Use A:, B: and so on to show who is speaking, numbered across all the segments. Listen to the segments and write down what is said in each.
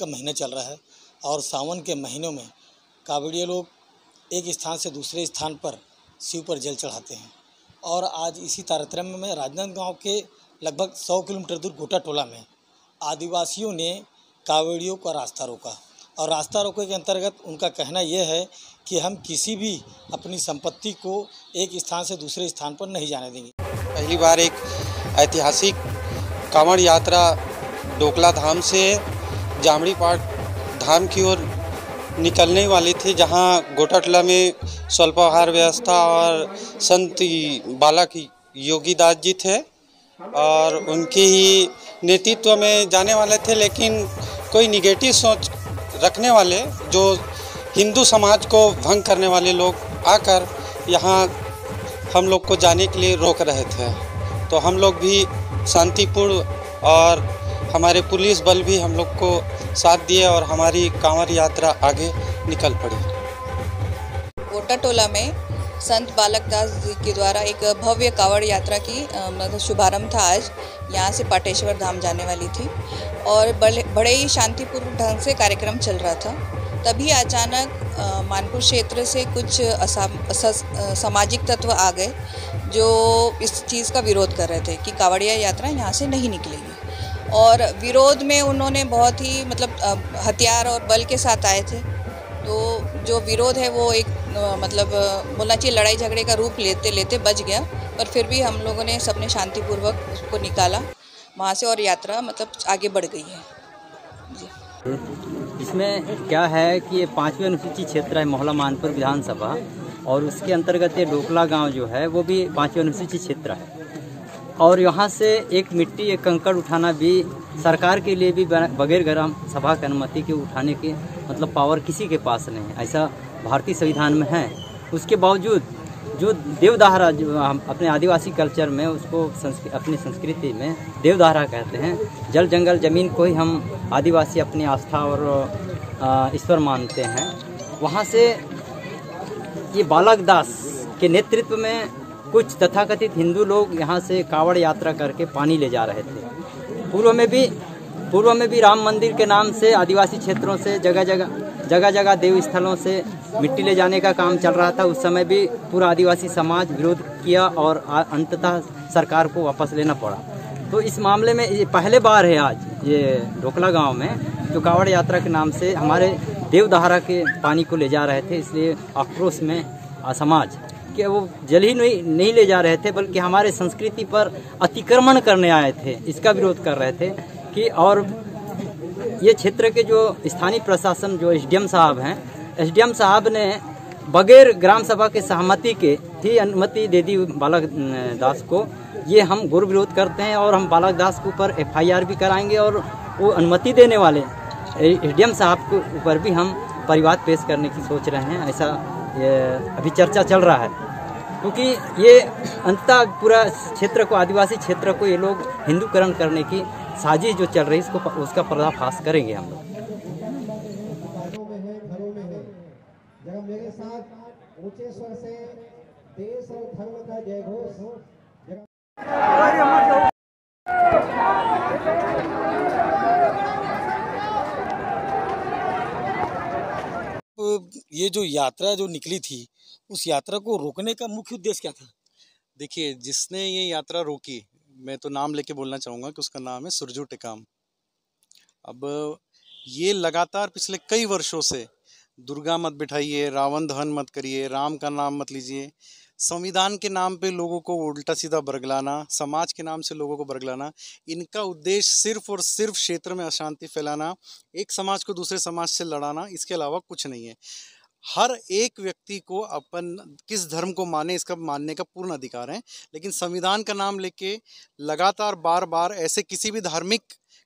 A: का महीना चल रहा है और सावन के महीनों में कांवड़िये लोग एक स्थान से दूसरे स्थान पर शिव पर जल चढ़ाते हैं। और आज इसी तारतम्य में राजनांदगांव के लगभग 100 किलोमीटर दूर गोटा टोला में आदिवासियों ने कांवड़ियों का रास्ता रोका और रास्ता रोके के अंतर्गत उनका कहना यह है कि हम किसी भी अपनी संपत्ति को एक स्थान से दूसरे स्थान पर नहीं जाने देंगे।
B: पहली बार एक ऐतिहासिक कांवड़ यात्रा डोकला धाम से जामड़ी पाट धाम की ओर निकलने वाली थी, जहां गोटाटोला में स्वल्पाहार व्यवस्था और संत बालक योगी दास जी थे और उनके ही नेतृत्व में जाने वाले थे। लेकिन कोई निगेटिव सोच रखने वाले, जो हिंदू समाज को भंग करने वाले लोग आकर यहाँ हम लोग को जाने के लिए रोक रहे थे, तो हम लोग भी शांतिपूर्ण और हमारे पुलिस बल भी हम लोग को साथ दिए और हमारी कांवड़ यात्रा आगे निकल पड़ी।
C: गोटा टोला में संत बालक दास जी के द्वारा एक भव्य कांवड़ यात्रा की मतलब शुभारंभ था। आज यहाँ से पाटेश्वर धाम जाने वाली थी और बड़े ही शांतिपूर्ण ढंग से कार्यक्रम चल रहा था। तभी अचानक मानपुर क्षेत्र से कुछ सामाजिक तत्व आ गए जो इस चीज़ का विरोध कर रहे थे कि कांवड़िया यात्रा यहाँ से नहीं निकलेगी। और विरोध में उन्होंने बहुत ही मतलब हथियार और बल के साथ आए थे। तो जो विरोध है वो एक मतलब बोलना चाहिए लड़ाई झगड़े का रूप लेते लेते बच गया, पर फिर भी हम लोगों ने सबने शांतिपूर्वक उसको निकाला वहाँ से और यात्रा मतलब आगे बढ़ गई है जी।
D: इसमें क्या है कि ये 5वीं अनुसूचित क्षेत्र है मोहला मानपुर विधानसभा, और उसके अंतर्गत ये डोकला गांव जो है वो भी 5वीं अनुसूचित क्षेत्र है। और यहाँ से एक मिट्टी एक कंकड़ उठाना भी सरकार के लिए भी बगैर ग्राम सभा की अनुमति के उठाने के मतलब पावर किसी के पास नहीं है, ऐसा भारतीय संविधान में है। उसके बावजूद जो देवदाहरा, जो हम अपने आदिवासी कल्चर में उसको अपनी संस्कृति में देवदाहरा कहते हैं, जल जंगल ज़मीन को ही हम आदिवासी अपनी आस्था और ईश्वर मानते हैं। वहाँ से ये बालक दास के नेतृत्व में कुछ तथाकथित हिंदू लोग यहाँ से कांवड़ यात्रा करके पानी ले जा रहे थे। पूर्व में भी राम मंदिर के नाम से आदिवासी क्षेत्रों से जगह जगह देव स्थलों से मिट्टी ले जाने का काम चल रहा था। उस समय भी पूरा आदिवासी समाज विरोध किया और अंततः सरकार को वापस लेना पड़ा। तो इस मामले में ये पहले बार है आज ये डोकला गांव में जो कांवड़ यात्रा के नाम से हमारे देवदाहरा के पानी को ले जा रहे थे। इसलिए आक्रोश में समाज कि वो जल ही नहीं ले जा रहे थे, बल्कि हमारे संस्कृति पर अतिक्रमण करने आए थे, इसका विरोध कर रहे थे कि। और ये क्षेत्र के जो स्थानीय प्रशासन जो एसडीएम साहब हैं, एसडीएम साहब ने बगैर ग्राम सभा के सहमति के ही अनुमति दे दी बालक दास को। ये हम घोर विरोध करते हैं और हम बालक दास के ऊपर FIR भी कराएंगे और वो अनुमति देने वाले एसडीएम साहब के ऊपर भी हम परिवाद पेश करने की सोच रहे हैं। ऐसा अभी चर्चा चल रहा है, क्योंकि ये अंततः पूरा क्षेत्र को, आदिवासी क्षेत्र को ये लोग हिंदूकरण करने की साजिश जो चल रही है उसका पर्दाफाश करेंगे हम लोग। मेरे साथ ऊंचे स्वर से देश और धर्म का जय घोष।
A: ये जो यात्रा जो निकली थी, उस यात्रा को रोकने का मुख्य उद्देश्य क्या था?
E: देखिए, जिसने ये यात्रा रोकी, मैं तो नाम लेके बोलना चाहूँगा कि उसका नाम है सुरजू टेकाम। अब ये लगातार पिछले कई वर्षों से दुर्गा मत बिठाइए, रावण दहन मत करिए, राम का नाम मत लीजिए, संविधान के नाम पे लोगों को उल्टा सीधा बरगलाना, समाज के नाम से लोगों को बरगलाना, इनका उद्देश्य सिर्फ और सिर्फ क्षेत्र में अशांति फैलाना, एक समाज को दूसरे समाज से लड़ाना, इसके अलावा कुछ नहीं है। हर एक व्यक्ति को अपन किस धर्म को माने इसका मानने का पूर्ण अधिकार है, लेकिन संविधान का नाम लेके लगातार बार बार ऐसे किसी भी धार्मिक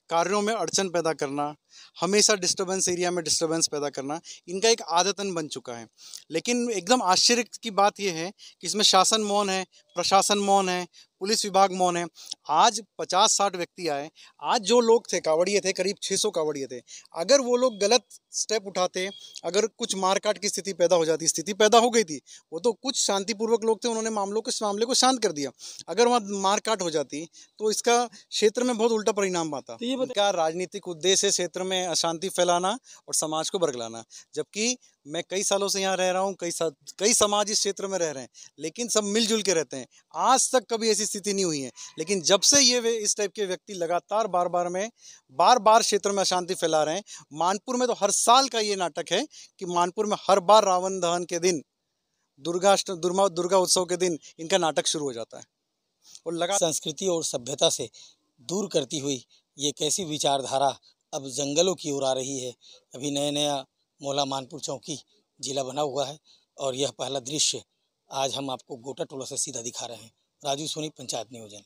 E: कार्यों में अड़चन पैदा करना, हमेशा डिस्टर्बेंस एरिया में डिस्टर्बेंस पैदा करना, इनका एक आदतन बन चुका है। लेकिन एकदम आश्चर्य की बात यह है कि इसमें शासन मौन है, प्रशासन मौन है, पुलिस विभाग मौन है। आज 50-60 व्यक्ति आए, आज जो लोग थे कांवड़िये थे, करीब 600 कांवड़िये थे, अगर वो लोग गलत स्टेप उठाते, अगर कुछ मारकाट की स्थिति पैदा हो जाती, स्थिति पैदा हो गई थी, वो तो कुछ शांतिपूर्वक लोग थे, उन्होंने मामले को शांत कर दिया। अगर वहाँ मारकाट हो जाती तो इसका क्षेत्र में बहुत उल्टा परिणाम आता। तो ये का राजनीतिक उद्देश्य है क्षेत्र क्षेत्र में अशांति फैलाना और समाज को बरगलाना। जबकि मैं कई सालों से यहाँ रह रहा हूँ, कई समाज इस क्षेत्र में रह रहे हैं, लेकिन सब मिलजुल के रहते हैं। आज तक कभी ऐसी स्थिति नहीं हुई है। लेकिन जब से ये इस टाइप के व्यक्ति लगातार बार बार क्षेत्र में अशांति फैला रहे हैं। मानपुर में तो हर साल का ये नाटक है कि मानपुर में हर बार रावण दहन के दिन, दुर्गा उत्सव के दिन इनका नाटक शुरू हो जाता है। और
A: संस्कृति और सभ्यता से दूर करती हुई ये कैसी विचारधारा अब जंगलों की ओर आ रही है। अभी नया मोहला मानपुर चौकी जिला बना हुआ है और यह पहला दृश्य आज हम आपको गोटा टोला से सीधा दिखा रहे हैं। राजू सोनी, पंचायत नियोजन।